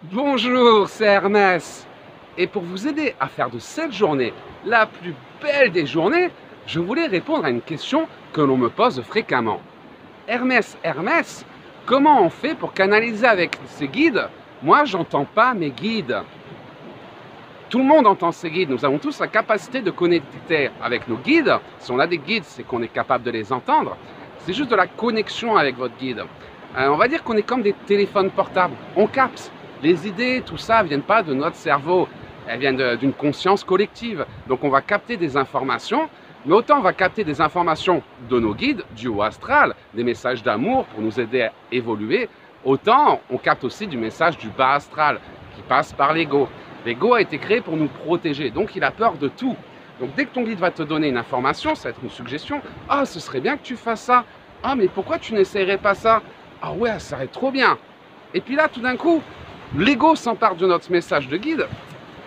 Bonjour, c'est Hermès. Et pour vous aider à faire de cette journée la plus belle des journées, je voulais répondre à une question que l'on me pose fréquemment. Hermès, comment on fait pour canaliser avec ses guides? Moi, j'entends pas mes guides. Tout le monde entend ses guides. Nous avons tous la capacité de connecter avec nos guides. Si on a des guides, c'est qu'on est capable de les entendre. C'est juste de la connexion avec votre guide. On va dire qu'on est comme des téléphones portables. On capte. Les idées, tout ça, ne viennent pas de notre cerveau. Elles viennent d'une conscience collective. Donc on va capter des informations, mais autant on va capter des informations de nos guides, du haut astral, des messages d'amour pour nous aider à évoluer, autant on capte aussi du message du bas astral qui passe par l'ego. L'ego a été créé pour nous protéger, donc il a peur de tout. Donc dès que ton guide va te donner une information, ça va être une suggestion. Ah, ce serait bien que tu fasses ça. Ah, mais pourquoi tu n'essayerais pas ça? Ah ouais, ça serait trop bien. Et puis là, tout d'un coup, l'ego s'empare de notre message de guide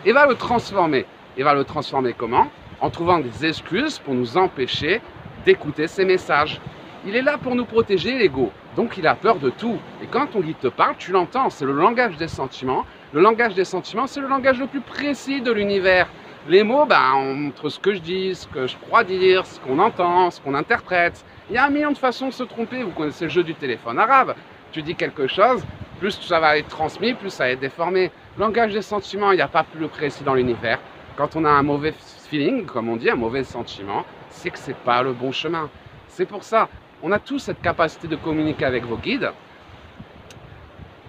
et va le transformer. Et va le transformer comment? En trouvant des excuses pour nous empêcher d'écouter ces messages. Il est là pour nous protéger, l'ego. Donc il a peur de tout. Et quand ton guide te parle, tu l'entends. C'est le langage des sentiments. Le langage des sentiments, c'est le langage le plus précis de l'univers. Les mots, entre ce que je dis, ce que je crois dire, ce qu'on entend, ce qu'on interprète. Il y a un million de façons de se tromper. Vous connaissez le jeu du téléphone arabe. Tu dis quelque chose, plus ça va être transmis, plus ça va être déformé. Le langage des sentiments, il n'y a pas plus précis dans l'univers. Quand on a un mauvais feeling, comme on dit, un mauvais sentiment, c'est que ce n'est pas le bon chemin. C'est pour ça, on a tous cette capacité de communiquer avec vos guides.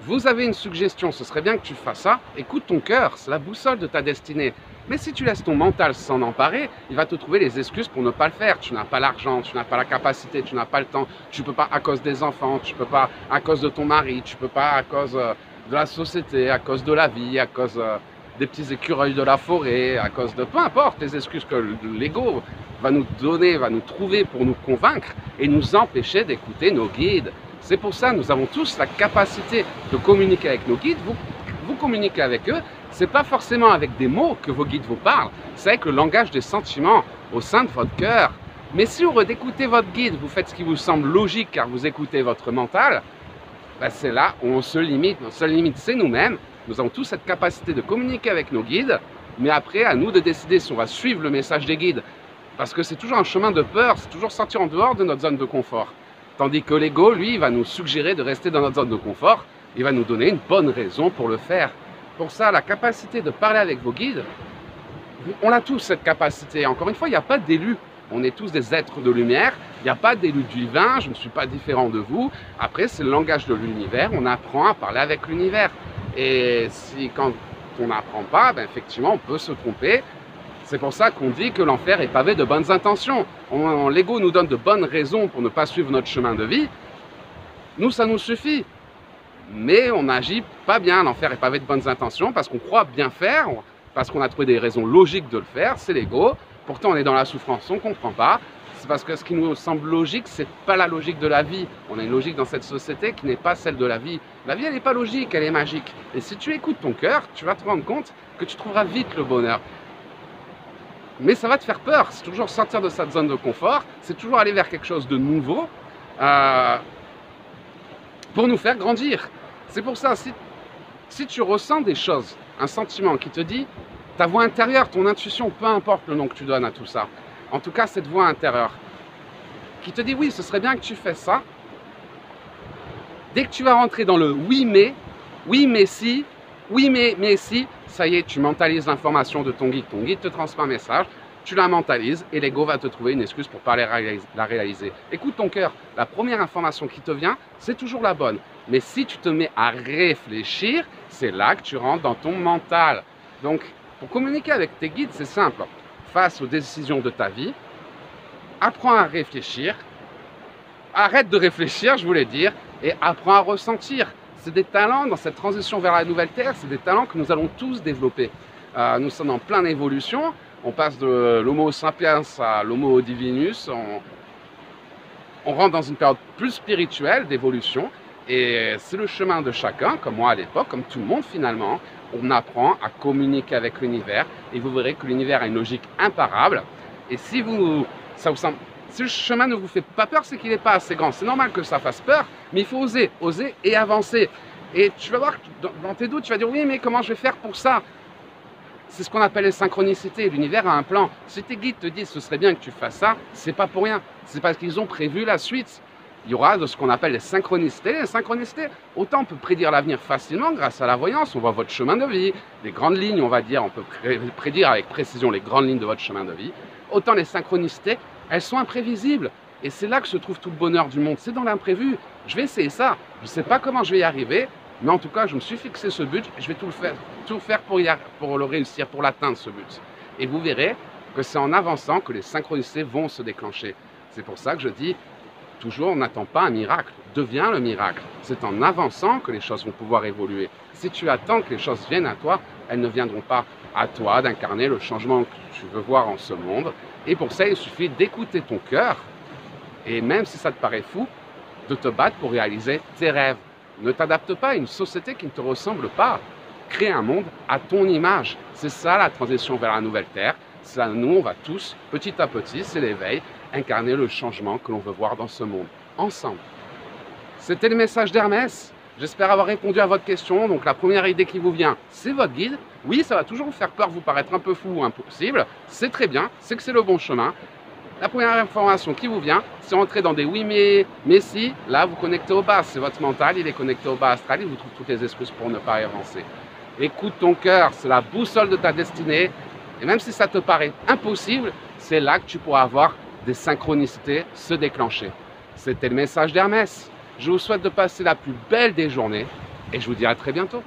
Vous avez une suggestion, ce serait bien que tu fasses ça. Écoute ton cœur, c'est la boussole de ta destinée. Mais si tu laisses ton mental s'en emparer, il va te trouver les excuses pour ne pas le faire. Tu n'as pas l'argent, tu n'as pas la capacité, tu n'as pas le temps, tu ne peux pas à cause des enfants, tu ne peux pas à cause de ton mari, tu ne peux pas à cause de la société, à cause de la vie, à cause des petits écureuils de la forêt, à cause de peu importe les excuses que l'ego va nous donner, va nous trouver pour nous convaincre et nous empêcher d'écouter nos guides. C'est pour ça que nous avons tous la capacité de communiquer avec nos guides. Vous communiquez avec eux, ce n'est pas forcément avec des mots que vos guides vous parlent, c'est avec le langage des sentiments au sein de votre cœur. Mais si au lieu d'écouter votre guide, vous faites ce qui vous semble logique car vous écoutez votre mental, c'est là où on se limite. Notre seule limite, c'est nous-mêmes. Nous avons tous cette capacité de communiquer avec nos guides, mais après, à nous de décider si on va suivre le message des guides. Parce que c'est toujours un chemin de peur, c'est toujours sortir en dehors de notre zone de confort. Tandis que l'ego, lui, va nous suggérer de rester dans notre zone de confort. Il va nous donner une bonne raison pour le faire. Pour ça, la capacité de parler avec vos guides, on a tous cette capacité. Encore une fois, il n'y a pas d'élus. On est tous des êtres de lumière. Il n'y a pas d'élu divin. Je ne suis pas différent de vous. Après, c'est le langage de l'univers. On apprend à parler avec l'univers. Et si quand on n'apprend pas, effectivement, on peut se tromper. C'est pour ça qu'on dit que l'enfer est pavé de bonnes intentions. L'ego nous donne de bonnes raisons pour ne pas suivre notre chemin de vie. Nous, ça nous suffit. Mais on n'agit pas bien. L'enfer est pavé de bonnes intentions parce qu'on croit bien faire, parce qu'on a trouvé des raisons logiques de le faire, c'est l'ego. Pourtant, on est dans la souffrance, on ne comprend pas. C'est parce que ce qui nous semble logique, ce n'est pas la logique de la vie. On a une logique dans cette société qui n'est pas celle de la vie. La vie, elle n'est pas logique, elle est magique. Et si tu écoutes ton cœur, tu vas te rendre compte que tu trouveras vite le bonheur. Mais ça va te faire peur, c'est toujours sortir de cette zone de confort, c'est toujours aller vers quelque chose de nouveau pour nous faire grandir. C'est pour ça, si tu ressens des choses, un sentiment qui te dit, ta voix intérieure, ton intuition, peu importe le nom que tu donnes à tout ça, en tout cas cette voix intérieure, qui te dit oui, ce serait bien que tu fasses ça, dès que tu vas rentrer dans le oui mais si, oui mais si, ça y est, tu mentalises l'information de ton guide te transmet un message, tu la mentalises et l'ego va te trouver une excuse pour ne pas la réaliser. Écoute ton cœur, la première information qui te vient, c'est toujours la bonne. Mais si tu te mets à réfléchir, c'est là que tu rentres dans ton mental. Donc, pour communiquer avec tes guides, c'est simple. Face aux décisions de ta vie, apprends à réfléchir, arrête de réfléchir, je voulais dire, et apprends à ressentir. C'est des talents dans cette transition vers la nouvelle Terre, c'est des talents que nous allons tous développer. Nous sommes en pleine évolution, on passe de l'Homo sapiens à l'Homo divinus, on rentre dans une période plus spirituelle d'évolution, et c'est le chemin de chacun, comme moi à l'époque, comme tout le monde finalement. On apprend à communiquer avec l'univers, et vous verrez que l'univers a une logique imparable, et si le chemin ne vous fait pas peur, c'est qu'il n'est pas assez grand. C'est normal que ça fasse peur, mais il faut oser et avancer. Et tu vas voir que dans tes doutes, tu vas dire oui, mais comment je vais faire pour ça? C'est ce qu'on appelle les synchronicités. L'univers a un plan. Si tes guides te disent ce serait bien que tu fasses ça, c'est pas pour rien. C'est parce qu'ils ont prévu la suite. Il y aura de ce qu'on appelle les synchronicités. Les synchronicités, autant on peut prédire l'avenir facilement grâce à la voyance. On voit votre chemin de vie, les grandes lignes, on va dire. On peut prédire avec précision les grandes lignes de votre chemin de vie. Autant les synchronicités, elles sont imprévisibles. Et c'est là que se trouve tout le bonheur du monde. C'est dans l'imprévu. Je vais essayer ça. Je ne sais pas comment je vais y arriver. Mais en tout cas, je me suis fixé ce but, je vais tout faire pour le réussir, pour l'atteindre ce but. Et vous verrez que c'est en avançant que les synchronicités vont se déclencher. C'est pour ça que je dis, toujours, on n'attend pas un miracle, deviens le miracle. C'est en avançant que les choses vont pouvoir évoluer. Si tu attends que les choses viennent à toi, elles ne viendront pas à toi d'incarner le changement que tu veux voir en ce monde. Et pour ça, il suffit d'écouter ton cœur, et même si ça te paraît fou, de te battre pour réaliser tes rêves. Ne t'adapte pas à une société qui ne te ressemble pas. Crée un monde à ton image. C'est ça la transition vers la nouvelle terre. C'est là, nous, on va tous, petit à petit, c'est l'éveil, incarner le changement que l'on veut voir dans ce monde, ensemble. C'était le message d'Hermès. J'espère avoir répondu à votre question. Donc la première idée qui vous vient, c'est votre guide. Oui, ça va toujours vous faire peur, vous paraître un peu fou ou impossible. C'est très bien, c'est que c'est le bon chemin. La première information qui vous vient, c'est entrer dans des oui mais si, là vous connectez au bas, c'est votre mental, il est connecté au bas astral, il vous trouve toutes les excuses pour ne pas avancer. Écoute ton cœur, c'est la boussole de ta destinée, et même si ça te paraît impossible, c'est là que tu pourras avoir des synchronicités se déclencher. C'était le message d'Hermès. Je vous souhaite de passer la plus belle des journées, et je vous dis à très bientôt.